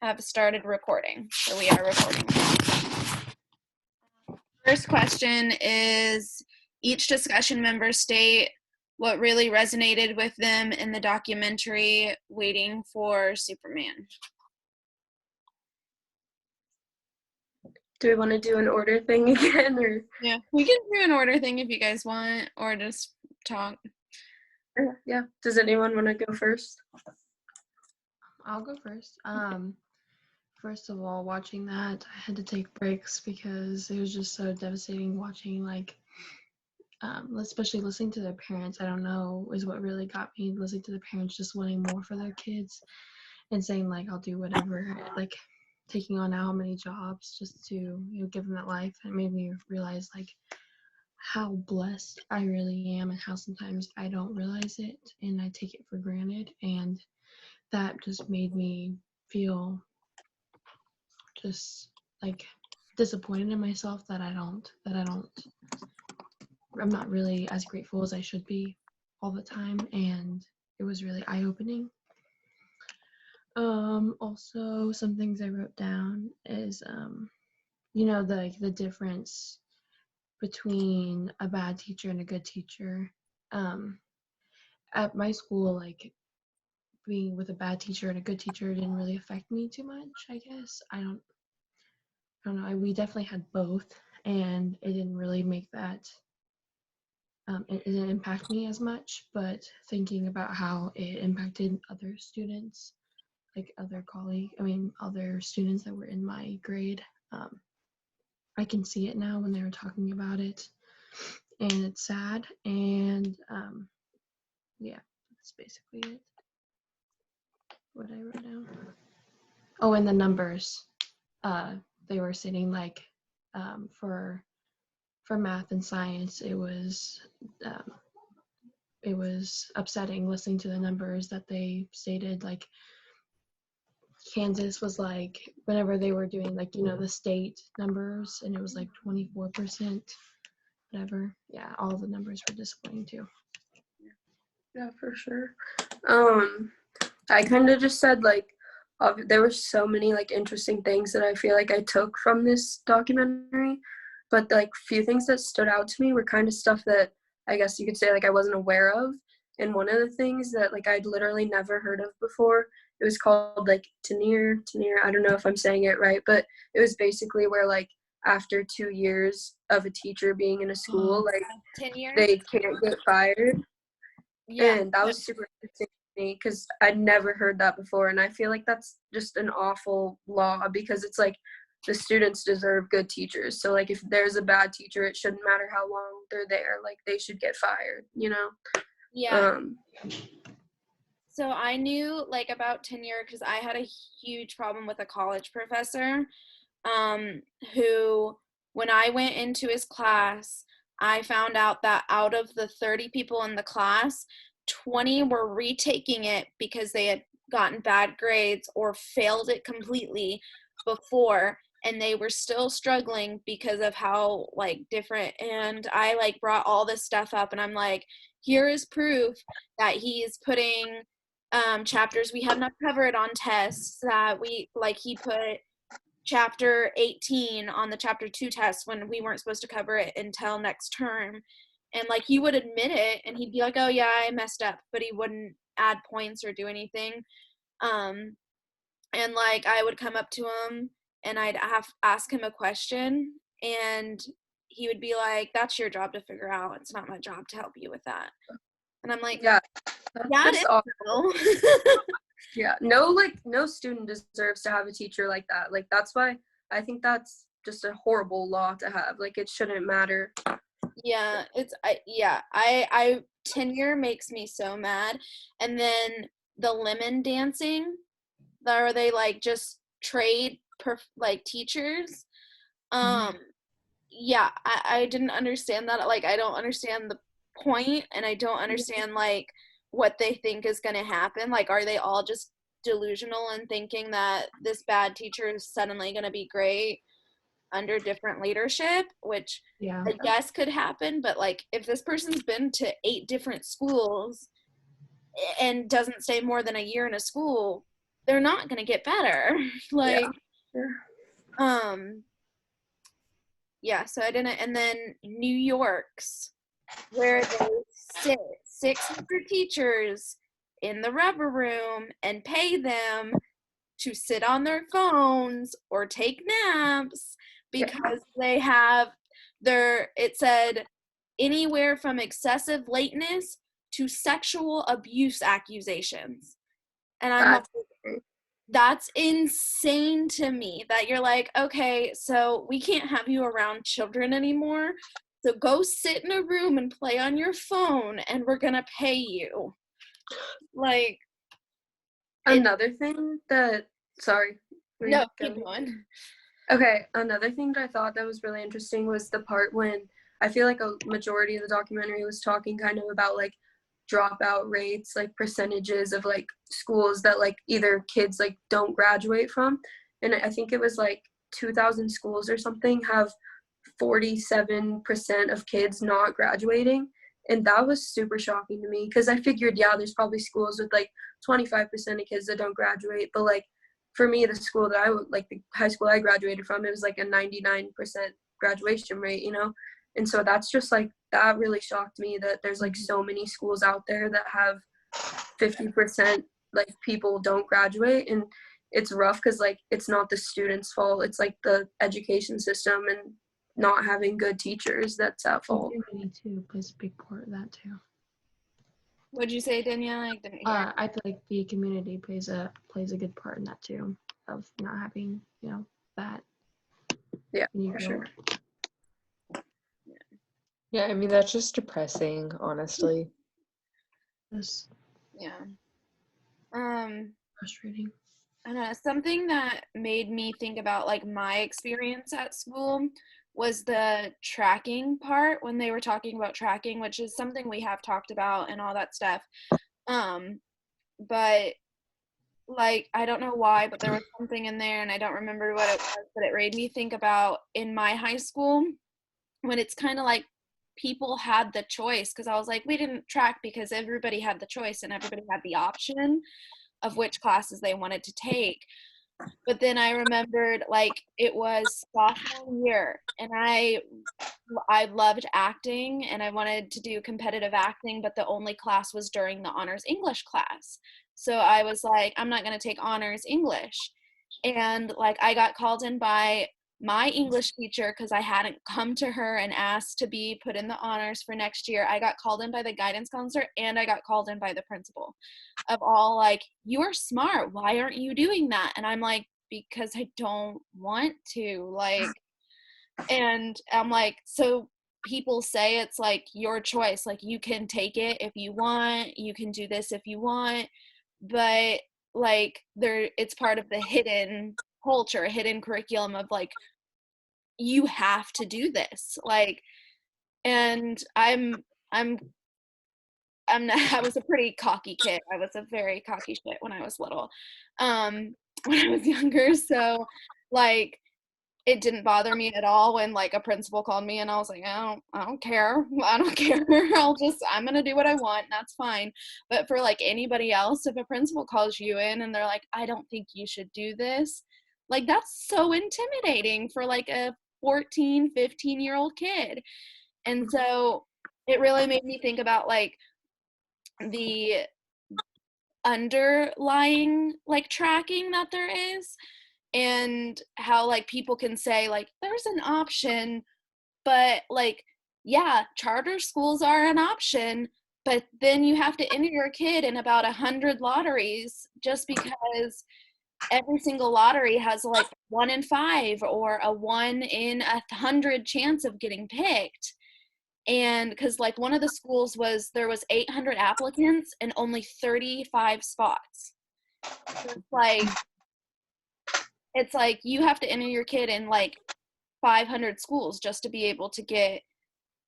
have started recording. So we are recording. First question is, each discussion member state what really resonated with them in the documentary Waiting for Superman. Do we want to do an order thing again, or? Yeah, we can do an order thing if you guys want, or just talk. Yeah. Does anyone want to go first? I'll go first. First of all, watching that, I had to take breaks because it was just so devastating watching, like, especially listening to their parents. I don't know, is what really got me, listening to the parents just wanting more for their kids and saying, like, I'll do whatever, like, taking on how many jobs just to, give them that life. It made me realize, like, how blessed I really am and how sometimes I don't realize it and I take it for granted. And that just made me feel just like disappointed in myself that I'm not really as grateful as I should be all the time, and it was really eye-opening. Also, some things I wrote down is the difference between a bad teacher and a good teacher. At my school, like, being with a bad teacher and a good teacher didn't really affect me too much, I guess. I don't know. We definitely had both, and it didn't really make that. It didn't impact me as much, but thinking about how it impacted other students, like other students that were in my grade, I can see it now when they were talking about it, and it's sad. And yeah, that's basically it. What I wrote down. Oh, and the numbers. They were saying, like, for math and science, it was upsetting listening to the numbers that they stated. Like, Kansas was like, whenever they were doing, like, the state numbers, and it was like 24%, whatever. Yeah, all the numbers were disappointing too. Yeah, for sure. I kind of just said, like, there were so many, like, interesting things that I feel like I took from this documentary, but, like, few things that stood out to me were kind of stuff that I guess you could say, like, I wasn't aware of. And one of the things that, like, I'd literally never heard of before, it was called, like, tenure. I don't know if I'm saying it right, but it was basically where, like, after 2 years of a teacher being in a school, like, Tenure? they can't get fired. Yeah. And that was super interesting to me because I'd never heard that before. And I feel like that's just an awful law because it's like the students deserve good teachers. So, like, if there's a bad teacher, it shouldn't matter how long they're there. Like, they should get fired, Yeah. So I knew, like, about tenure because I had a huge problem with a college professor who, when I went into his class, I found out that out of the 30 people in the class, 20 were retaking it because they had gotten bad grades or failed it completely before, and they were still struggling because of how, like, different. And I, like, brought all this stuff up, and I'm like, here is proof that he is putting chapters we have not covered on tests, that he put chapter 18 on the chapter 2 test when we weren't supposed to cover it until next term. And, like, he would admit it and he'd be like, oh yeah, I messed up, but he wouldn't add points or do anything. And, like, I would come up to him and I'd ask him a question, and he would be like, that's your job to figure out, it's not my job to help you with that. And I'm like, yeah, that is awful. Yeah, no student deserves to have a teacher like that. Like, that's why I think that's just a horrible law to have. Like, it shouldn't matter. Yeah, tenure makes me so mad. And then the lemon dancing, where they, like, just trade teachers. Yeah, I didn't understand that. Like, I don't understand the point, and I don't understand, like, what they think is going to happen. Like, are they all just delusional and thinking that this bad teacher is suddenly going to be great under different leadership, which I guess could happen. But, like, if this person's been to 8 different schools and doesn't stay more than a year in a school, they're not going to get better. Like, Sure. yeah, so I didn't. And then New York's, where they sit 600 teachers in the rubber room and pay them to sit on their phones or take naps because they have it said anywhere from excessive lateness to sexual abuse accusations. And I'm like, that's insane to me that you're like, okay, so we can't have you around children anymore. So go sit in a room and play on your phone and we're going to pay you. Like, another thing that, sorry. No, keep going. Okay, another thing that I thought that was really interesting was the part when I feel like a majority of the documentary was talking kind of about like dropout rates, like percentages of like schools that like either kids like don't graduate from. And I think it was like 2,000 schools or something have 47% of kids not graduating. And that was super shocking to me because I figured, yeah, there's probably schools with like 25% of kids that don't graduate. But like for me, the school that the high school I graduated from, it was like a 99% graduation rate, you know? And so that's just like, that really shocked me that there's like so many schools out there that have 50% like people don't graduate. And it's rough because like it's not the students' fault, it's like the education system and not having good teachers that's at fault. Community too plays a big part of that too. What'd you say, Danielle? I didn't hear. I feel like the community plays a good part in that too, of not having, you know, that. Yeah, for sure. Yeah, I mean, that's just depressing, honestly. It's Yeah. frustrating. I know something that made me think about like my experience at school was the tracking part when they were talking about tracking, which is something we have talked about and all that stuff. But like, I don't know why, but there was something in there and I don't remember what it was, but it made me think about in my high school when it's kind of like people had the choice, because I was like, we didn't track because everybody had the choice and everybody had the option of which classes they wanted to take. But then I remembered like it was sophomore year and I loved acting and I wanted to do competitive acting, but the only class was during the honors English class. So I was like, I'm not going to take honors English. And like I got called in by my English teacher because I hadn't come to her and asked to be put in the honors for next year. I got called in by the guidance counselor and I got called in by the principal of all like, you are smart. Why aren't you doing that? And I'm like, because I don't want to, like, and I'm like, so people say it's like your choice, like you can take it if you want, you can do this if you want, but like it's part of the hidden culture, hidden curriculum of like you have to do this, like, and I'm not, I was a pretty cocky kid. I was a very cocky shit when I was little, when I was younger. So like it didn't bother me at all when like a principal called me and I was like, I don't care. I don't care. I'm going to do what I want. And that's fine. But for like anybody else, if a principal calls you in and they're like, I don't think you should do this, like that's so intimidating for like a 14, 15-year-old kid. And so it really made me think about like the underlying like tracking that there is and how like people can say like there's an option, but like yeah, charter schools are an option, but then you have to enter your kid in about 100 lotteries just because every single lottery has like 1 in 5 or a 1 in 100 chance of getting picked. And because like one of the schools there was 800 applicants and only 35 spots. So it's like you have to enter your kid in like 500 schools just to be able to get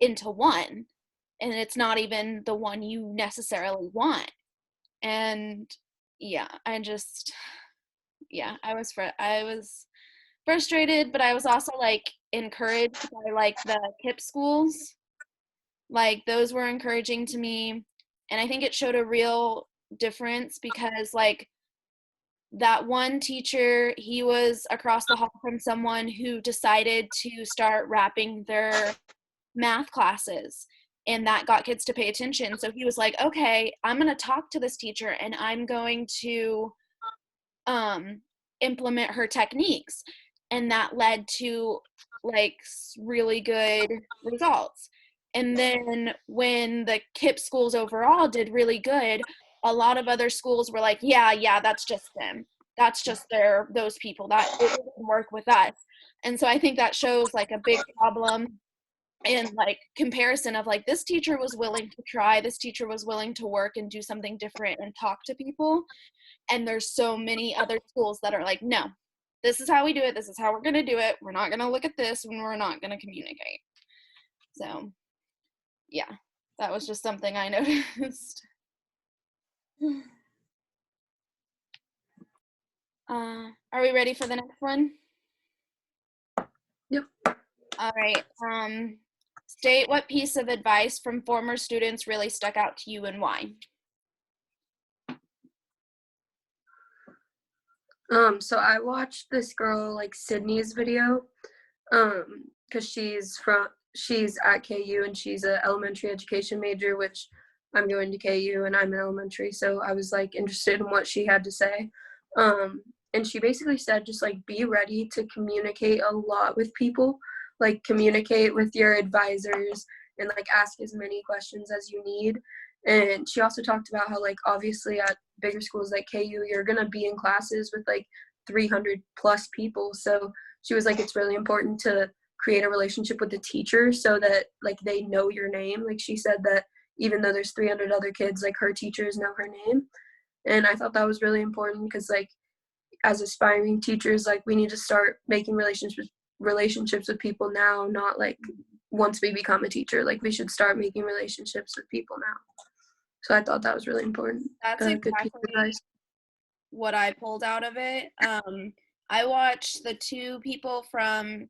into one, and it's not even the one you necessarily want. And yeah, I was frustrated, but I was also like encouraged by like the KIPP schools. Like those were encouraging to me, and I think it showed a real difference because like that one teacher, he was across the hall from someone who decided to start wrapping their math classes, and that got kids to pay attention. So he was like, okay, I'm going to talk to this teacher and I'm going to implement her techniques. And that led to like really good results. And then when the KIPP schools overall did really good, a lot of other schools were like, yeah, that's just them. That's just those people. That it doesn't work with us. And so I think that shows like a big problem in like comparison of like, this teacher was willing to try, this teacher was willing to work and do something different and talk to people. And there's so many other schools that are like, no, this is how we do it. This is how we're going to do it. We're not going to look at this and we're not going to communicate. So yeah, that was just something I noticed. Are we ready for the next one? Yep. All right. State what piece of advice from former students really stuck out to you and why. So I watched this girl, like Sydney's video, because she's at KU and she's an elementary education major, which I'm going to KU and I'm in elementary, so I was like interested in what she had to say. And she basically said, just like be ready to communicate a lot with people, like communicate with your advisors and like ask as many questions as you need. And she also talked about how like obviously at bigger schools like KU, you're gonna be in classes with like 300 plus people. So she was like, it's really important to create a relationship with the teacher so that like they know your name. Like she said that even though there's 300 other kids, like her teachers know her name. And I thought that was really important because like as aspiring teachers, like we need to start making relationships with people now, not like once we become a teacher. Like we should start making relationships with people now. So I thought that was really important. That's Good piece of exactly advice. what I pulled out of it. I watched the two people from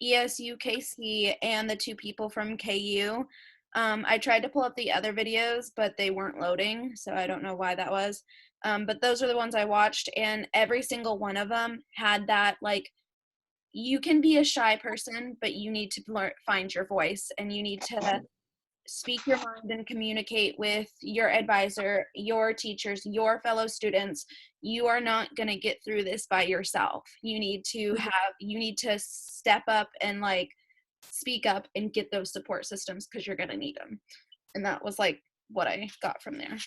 ESU KC and the two people from KU. I tried to pull up the other videos, but they weren't loading, so I don't know why that was. But those are the ones I watched, and every single one of them had that, like, you can be a shy person, but you need to find your voice, and you need to speak your mind and communicate with your advisor, your teachers, your fellow students. You are not going to get through this by yourself. You need to step up and like speak up and get those support systems because you're going to need them. And that was like what I got from there.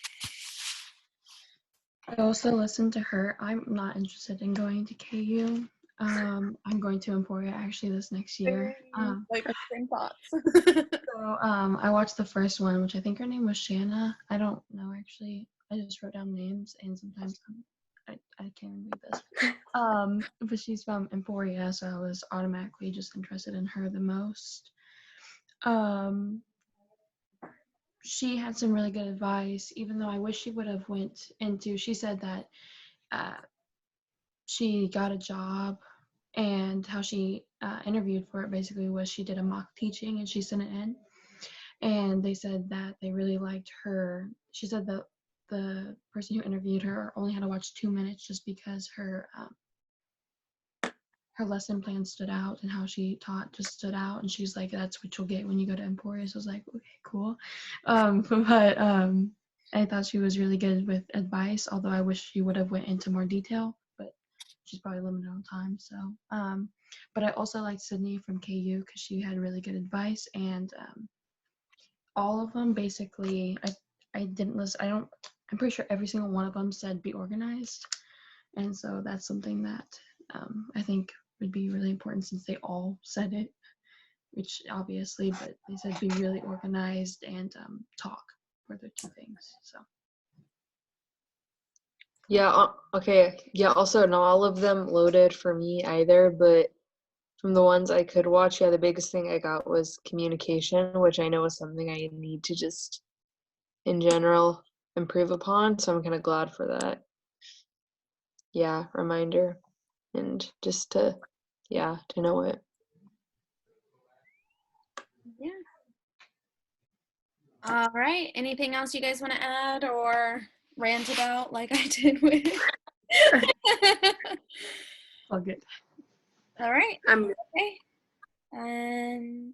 I also listened to her. I'm not interested in going to KU. I'm going to Emporia actually this next year. Like same thoughts. So I watched the first one, which I think her name was Shanna. I don't know actually. I just wrote down names, and sometimes I can't read this. But she's from Emporia, so I was automatically just interested in her the most. She had some really good advice, even though I wish she would have went into. She said that she got a job, and how she interviewed for it basically was she did a mock teaching and she sent it in, and they said that they really liked her. She said that the person who interviewed her only had to watch 2 minutes just because her lesson plan stood out and how she taught just stood out, and she's like, that's what you'll get when you go to Emporia. So I was like, okay, cool. But I thought she was really good with advice, although I wish she would have went into more detail, but she's probably limited on time. So but I also liked Sydney from KU because she had really good advice, and all of them basically, I didn't listen. I'm pretty sure every single one of them said be organized, and so that's something that I think would be really important since they all said it, which obviously, but they said be really organized and talk were the two things. So Yeah, okay. Yeah, also not all of them loaded for me either, but from the ones I could watch, yeah, the biggest thing I got was communication, which I know is something I need to just, in general, improve upon. So I'm kind of glad for that. Yeah, reminder. And just to know it. Yeah. All right. Anything else you guys want to add or rant about like I did with All good. All right. I'm Okay. And